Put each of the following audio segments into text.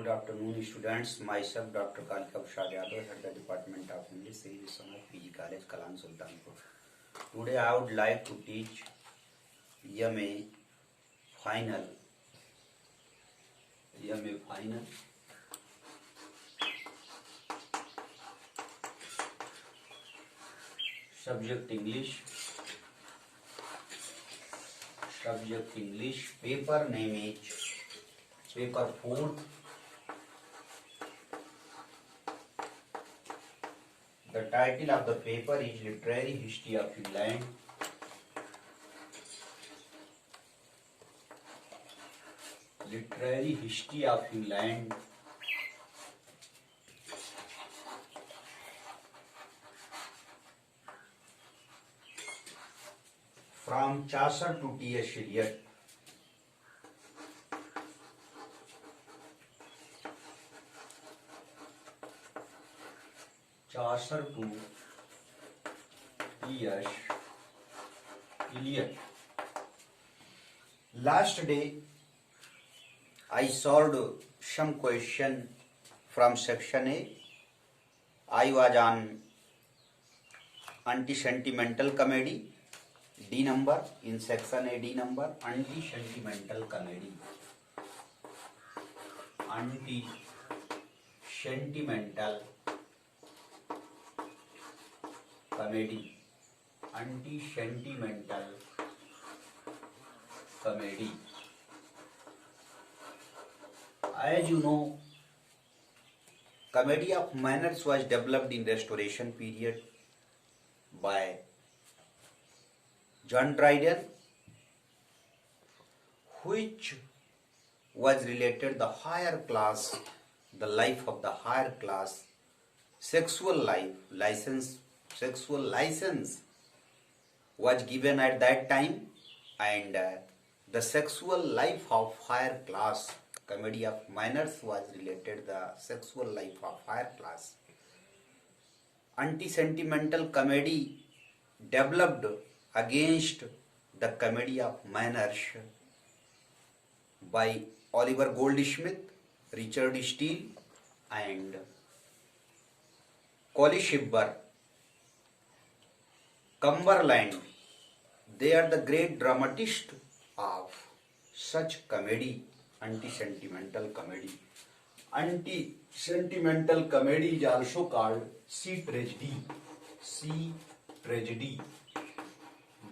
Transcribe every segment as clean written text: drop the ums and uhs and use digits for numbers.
Good afternoon, students. Myself, Dr. Kalika Prasad Yadav, head the Department of English, Sri Vishwanath PG College, Kalan Sultanpur. Today, I would like to teach EMA Final. EMA Final. Subject English. Subject English. Paper name is Paper 4. The title of the paper is Literary History of England. Literary History of England. From Chaucer to T.S. Eliot. Chaucer to T.S. Eliot. Last day, I solved some question from section A. I was on anti-sentimental comedy, D number, in section A, D number, anti-sentimental comedy. Anti-sentimental comedy. Anti-sentimental comedy. As you know, comedy of manners was developed in Restoration period by John Dryden, which was related the higher class, the life of the higher class, sexual life, sexual license was given at that time, and the sexual life of higher class, comedy of manners was related the sexual life of higher class. Anti-sentimental comedy developed against the comedy of manners by Oliver Goldsmith, Richard Steele, and Colley Cibber. Cumberland, they are the great dramatists of such comedy, anti-sentimental comedy. Anti-sentimental comedy is also called sea tragedy. Sea tragedy.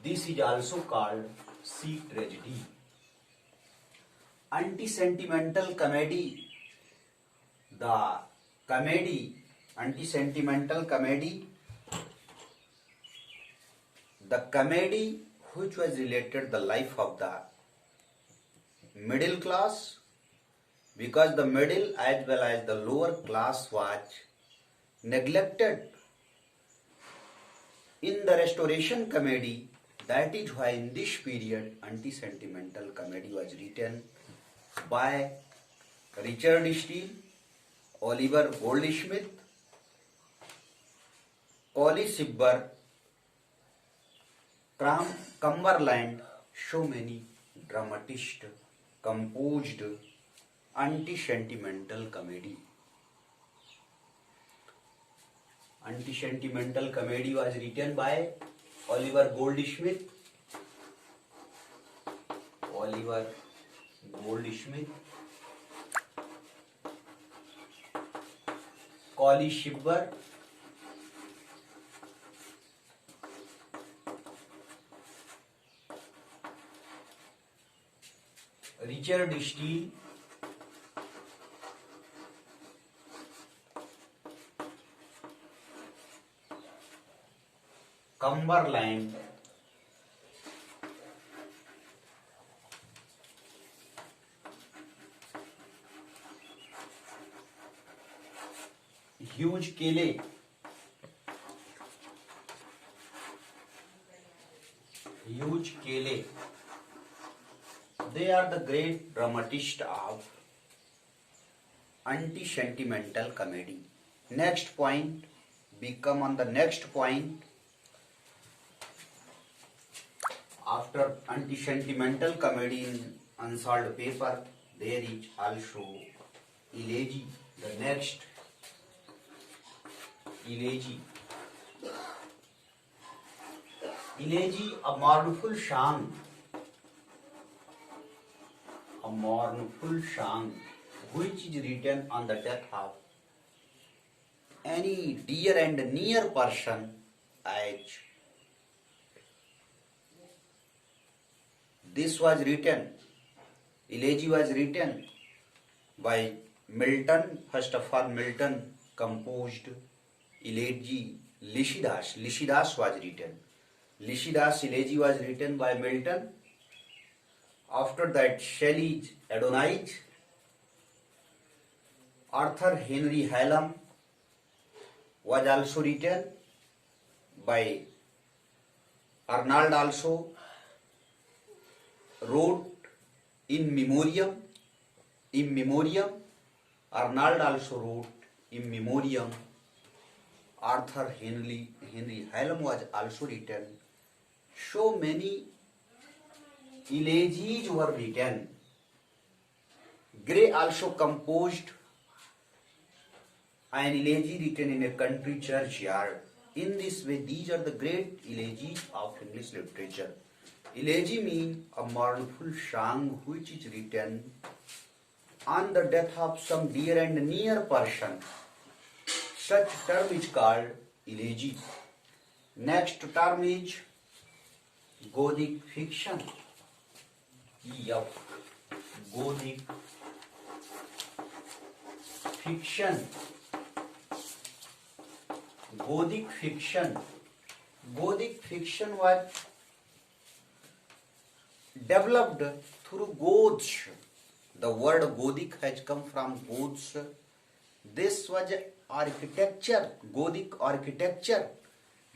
This is also called sea tragedy. Anti-sentimental comedy, the comedy, anti-sentimental comedy, the comedy which was related the life of the middle class, because the middle as well as the lower class was neglected in the Restoration comedy. That is why in this period anti-sentimental comedy was written by Richard Steele, Oliver Goldsmith, Colley Cibber, Cumberland. So many dramatists composed anti-sentimental comedy. Anti-sentimental comedy was written by Oliver Goldsmith, Colley Cibber, Richard Steele, Cumberland, Hugh Kelly, they are the great dramatists of anti-sentimental comedy. Next point, we come on the next point. After anti-sentimental comedy in unsolved paper, there is also Elegy. The next, elegy. Elegy, a mournful song. A mournful song which is written on the death of any dear and near person, as this was written, elegy was written by Milton. First of all, Milton composed elegy. Lycidas was written. Lycidas elegy was written by Milton. After that, Shelley's Adonais. Arthur Henry Hallam was also written by Arnold. Also wrote in memoriam. In memoriam, Arnold also wrote in memoriam. Arthur Henry Hallam was also written. So many elegies were written. Gray also composed an elegy written in a country churchyard. In this way, these are the great elegies of English literature. Elegy means a mournful song which is written on the death of some dear and near person. Such term is called elegy. Next term is Gothic fiction. Gothic fiction. Gothic fiction. Gothic fiction was developed through Goths. The word Gothic has come from Goths. This was architecture, Gothic architecture.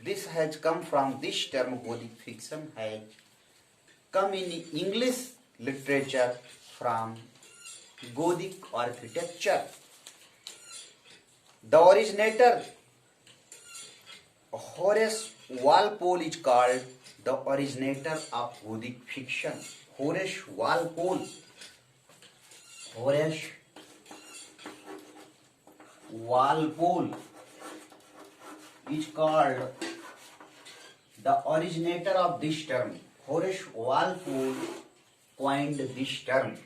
This has come from this term. Gothic fiction has come in English literature from Gothic architecture. The originator, Horace Walpole, is called the originator of Gothic fiction. Horace Walpole. Horace Walpole is called the originator of this term. Horace Walpole coined this term.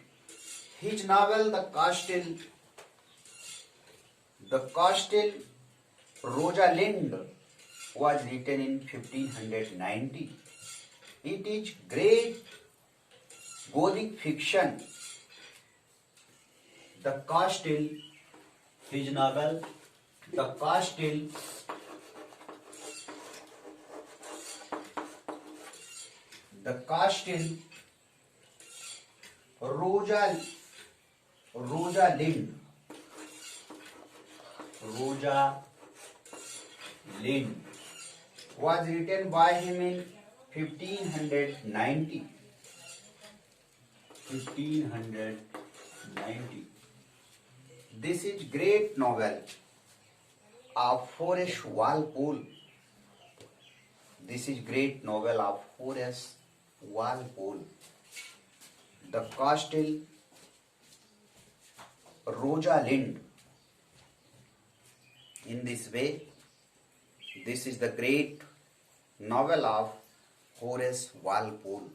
His novel, The Castle Rosalind, was written in 1590. It is great Gothic fiction. The Castle, his novel, The Castle Rosalind was written by him in 1590. This is great novel of Horace Walpole. This is great novel of Horace Walpole. The Castle Rosalind. In this way, this is the great novel of Horace Walpole.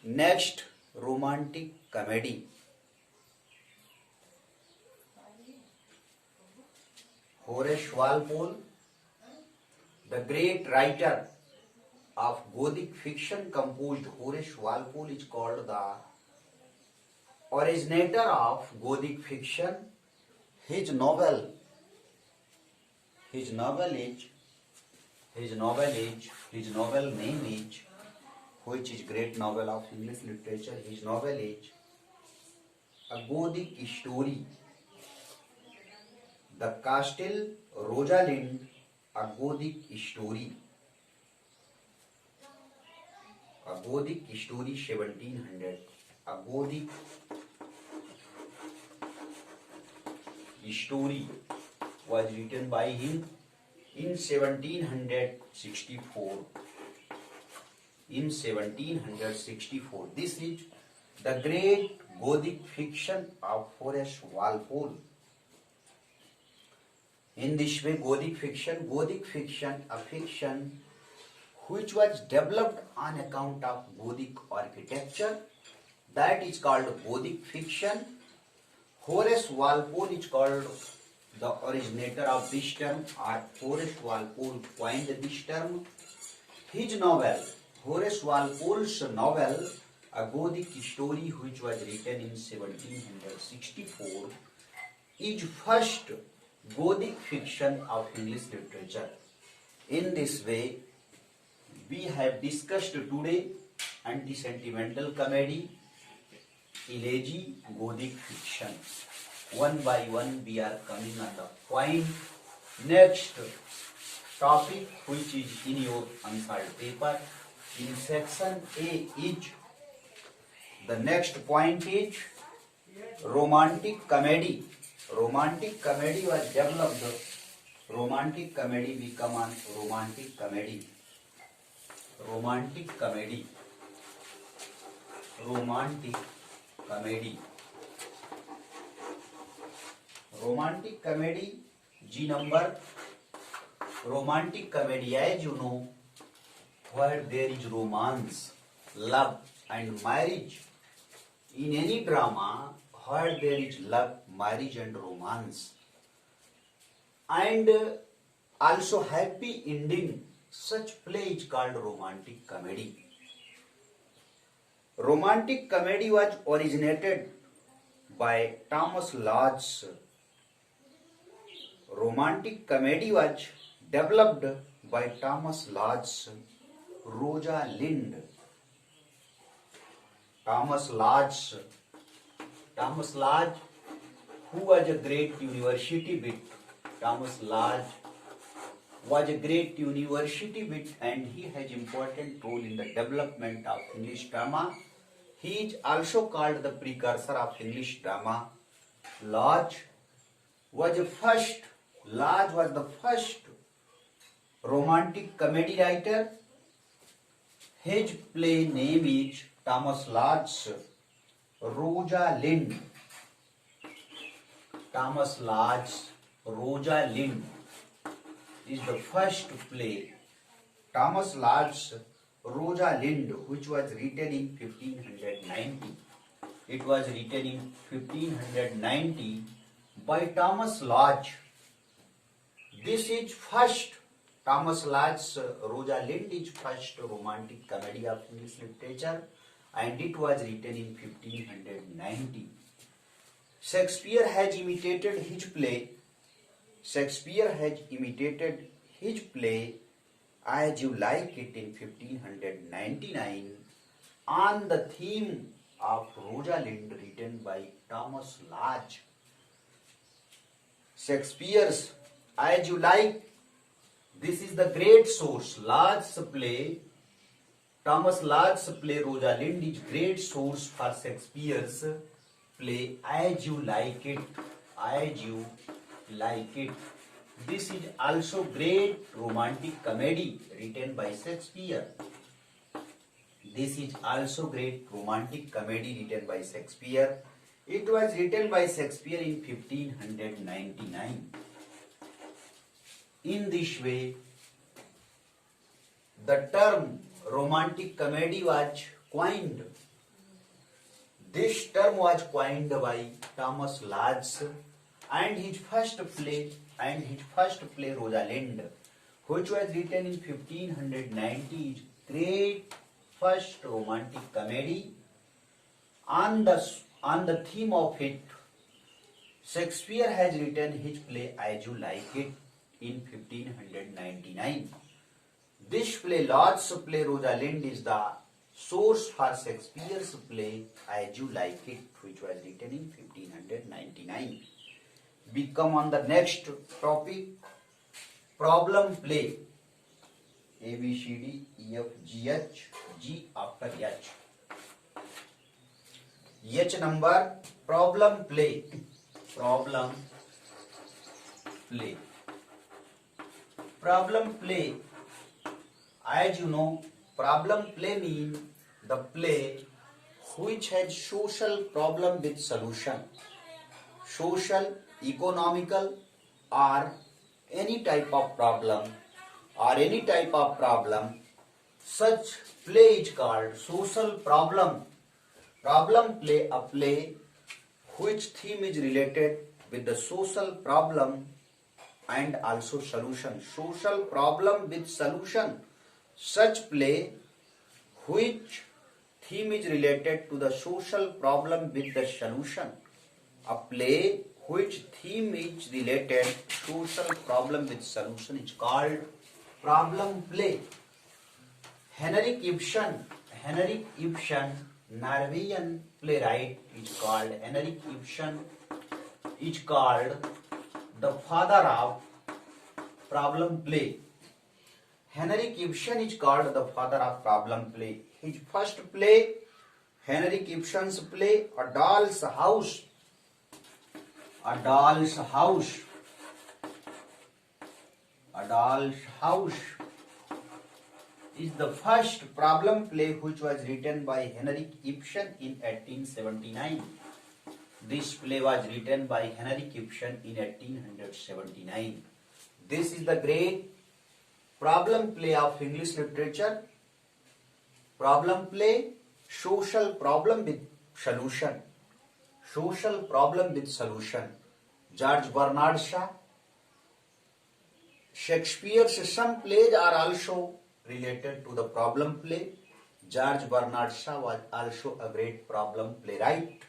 Next, romantic comedy. Horace Walpole, the great writer of Gothic fiction, composed. Horace Walpole is called the originator of Gothic fiction. His novel name is, which is great novel of English literature. His novel is A Gothic Story. The Castle Rosalind, A Gothic Story. A Gothic Story, 1700. A Gothic Story was written by him in 1764. In 1764. This is the great Gothic fiction of Horace Walpole. In this way, Gothic fiction, a fiction which was developed on account of Gothic architecture, that is called Gothic fiction. Horace Walpole is called the originator of this term, or Horace Walpole coined this term. His novel, Horace Walpole's novel, A Gothic Story, which was written in 1764, is first Gothic fiction of English literature. In this way, we have discussed today anti-sentimental comedy, elegy, Gothic fiction. One by one we are coming on the point. Next topic, which is in your answered paper, in section A is, the next point is romantic comedy. Romantic comedy was developed. Romantic comedy, we come on romantic comedy. Romantic comedy. Romantic comedy. Romantic comedy, G number. Romantic comedy, as you know, where there is romance, love and marriage. In any drama, where there is love, marriage and romance, and also happy ending, such play is called romantic comedy. Romantic comedy was originated by Thomas Lodge. Romantic comedy was developed by Thomas Lodge, Rosalind. Thomas Lodge, who was a great university wit. Thomas Lodge was a great university wit, and he has important role in the development of English drama. He is also called the precursor of English drama. Lodge was the first romantic comedy writer. His play name is Thomas Lodge's Rosalind. Thomas Lodge's Rosalind is the first play. Thomas Lodge's Rosalind, which was written in 1590. It was written in 1590 by Thomas Lodge. This is first, Thomas Lodge's Rosalind is first romantic comedy of English literature, and it was written in 1590. Shakespeare has imitated his play. As You Like It in 1599 on the theme of Rosalind, written by Thomas Lodge. Shakespeare's As You Like, this is the great source. Lodge's play, Thomas Lodge's play Rosalind is great source for Shakespeare's play As You Like It. As You Like It. This is also great romantic comedy written by Shakespeare. This is also great romantic comedy written by Shakespeare. It was written by Shakespeare in 1599. In this way, the term romantic comedy was coined. This term was coined by Thomas Lodge, and his first play Rosalind, which was written in 1590, is great first romantic comedy. On the theme of it, Shakespeare has written his play As You Like It in 1599. This play, Lodge's play Rosalind, is the source for Shakespeare's play As You Like It, which was written in 1599. We come on the next topic, problem play. A, B, C, D, E, F, G, H, G after H. H number, problem play. Problem play. Problem play. As you know, problem play means the play which has social problem with solution. Social, economical, or any type of problem, such play is called social problem. Problem play, a play which theme is related with the social problem and also solution. Social problem with solution. Such play which theme is related to the social problem with the solution. A play which theme is related social problem with solution is called problem play. Henrik Ibsen, Norwegian playwright, is called Henrik Ibsen, is called the father of problem play. Henrik Ibsen is called the father of problem play. His first play, Henrik Ibsen's play, A Doll's House. A Doll's House. A Doll's House is the first problem play which was written by Henrik Ibsen in 1879. This play was written by Henrik Ibsen in 1879. This is the great problem play of English literature. Problem play, social problem with solution. Social problem with solution. George Bernard Shaw. Shakespeare's some plays are also related to the problem play. George Bernard Shaw was also a great problem playwright.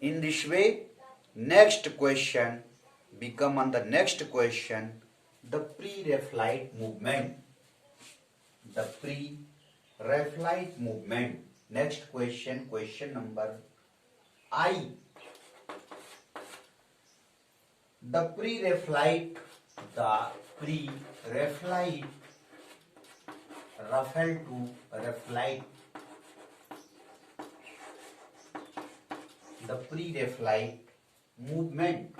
In this way, next question become on the next question, the pre-Raphaelite movement. The pre-Raphaelite movement. Next question, question number I. The pre-Raphaelite, Raphael to Raphaelite. The pre-Raphaelite movement.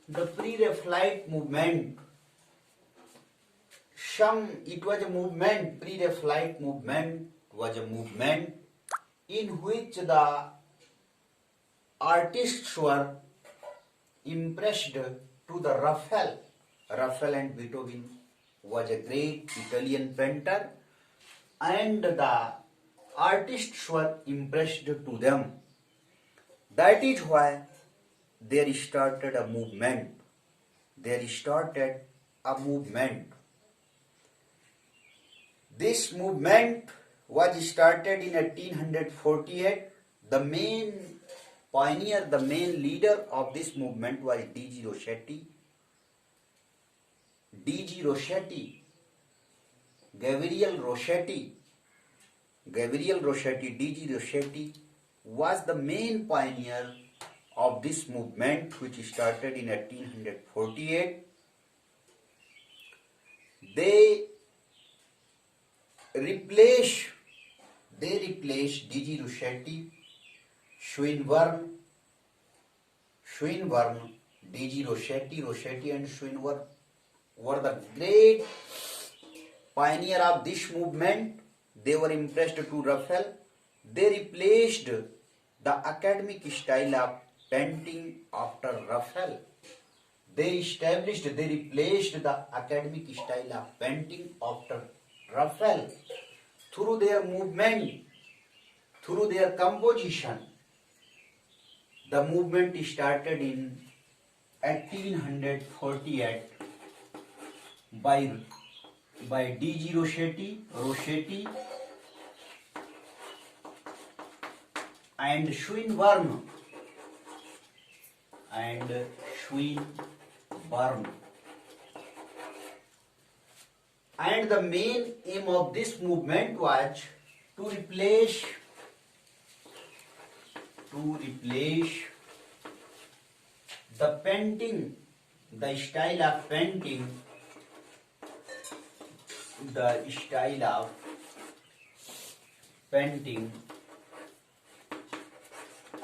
The pre-Raphaelite movement. It was a movement, pre-Raphaelite movement was a movement in which the artists were impressed to the Raphael. Raphael and Beethoven was a great Italian painter, and the artists were impressed to them. That is why there started a movement. This movement was started in 1848. The main pioneer, the main leader of this movement was D.G. Rossetti. Gabriel Rossetti, D.G. Rossetti was the main pioneer of this movement which started in 1848. They replaced D.G. Rossetti, Swinburne, D.G. Rossetti and Swinburne were the great pioneer of this movement. They were impressed to Raphael. They replaced the academic style of painting after Raphael. They replaced the academic style of painting after Raphael. Through their movement, through their composition, the movement started in 1848 by D.G. Rossetti and Swinburne. And the main aim of this movement was to replace the painting, the style of painting,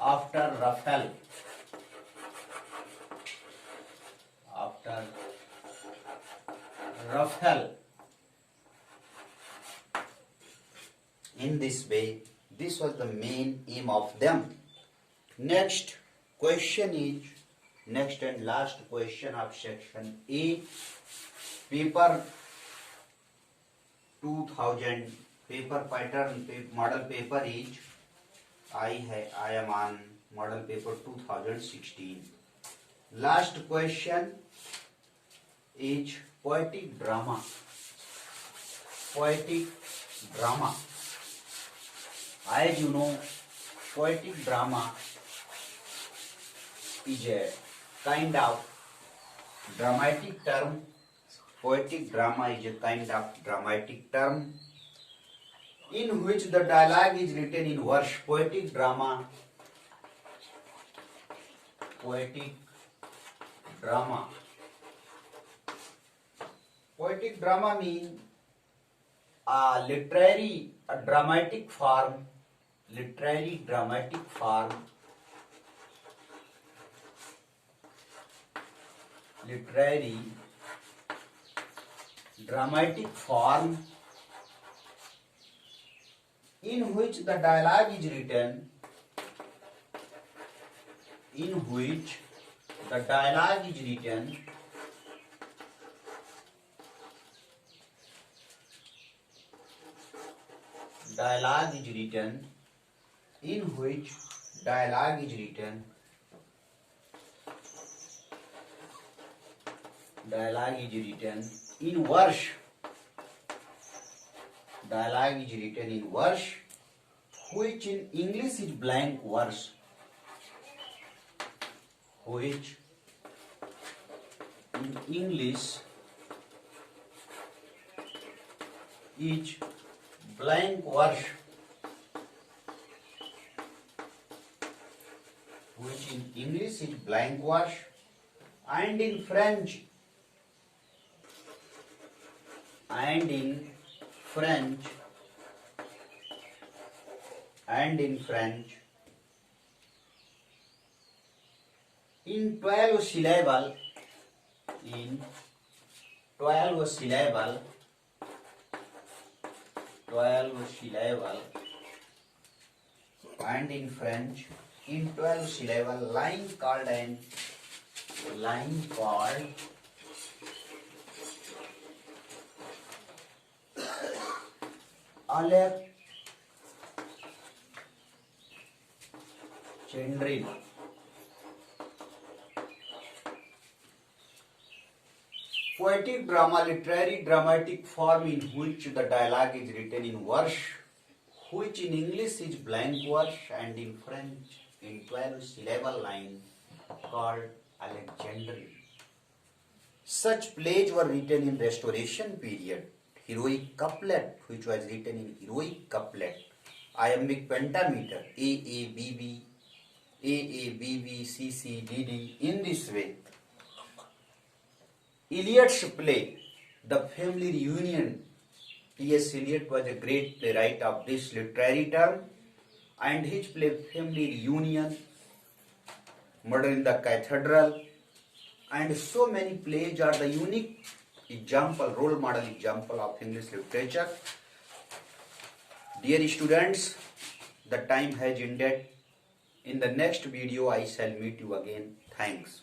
after Raphael. In this way, this was the main aim of them. Next question is, next and last question of section A, paper 2000 paper pattern model paper is, I am on model paper 2016. Last question is poetic drama. Poetic drama. As you know, poetic drama is a kind of dramatic term. Poetic drama is a kind of dramatic term in which the dialogue is written in verse. Poetic drama. Poetic drama. Poetic drama means a literary, a dramatic form, literary dramatic form, literary dramatic form in which the dialogue is written, in which the dialogue is written dialogue is written, in which dialogue is written, dialogue is written in verse, dialogue is written in verse, which in English is blank verse, which in English is blank verse, which in English is blank verse, and in French, and in French, and in French, in 12 syllable, in 12 syllable, 12 syllable, and in French, in 12 syllable, line called Alexandrine. Poetic drama, literary dramatic form in which the dialogue is written in verse, which in English is blank verse, and in French in 12 syllable line called Alexandrine. Such plays were written in Restoration period. Heroic couplet, which was written in heroic couplet, iambic pentameter, AABB, CCDD, in this way. Eliot's play, The Family Reunion. T.S. Eliot was a great playwright of this literary term, and his play Family Reunion, Murder in the Cathedral, and so many plays are the unique example, role model example of English literature. Dear students, the time has ended. In the next video, I shall meet you again. Thanks.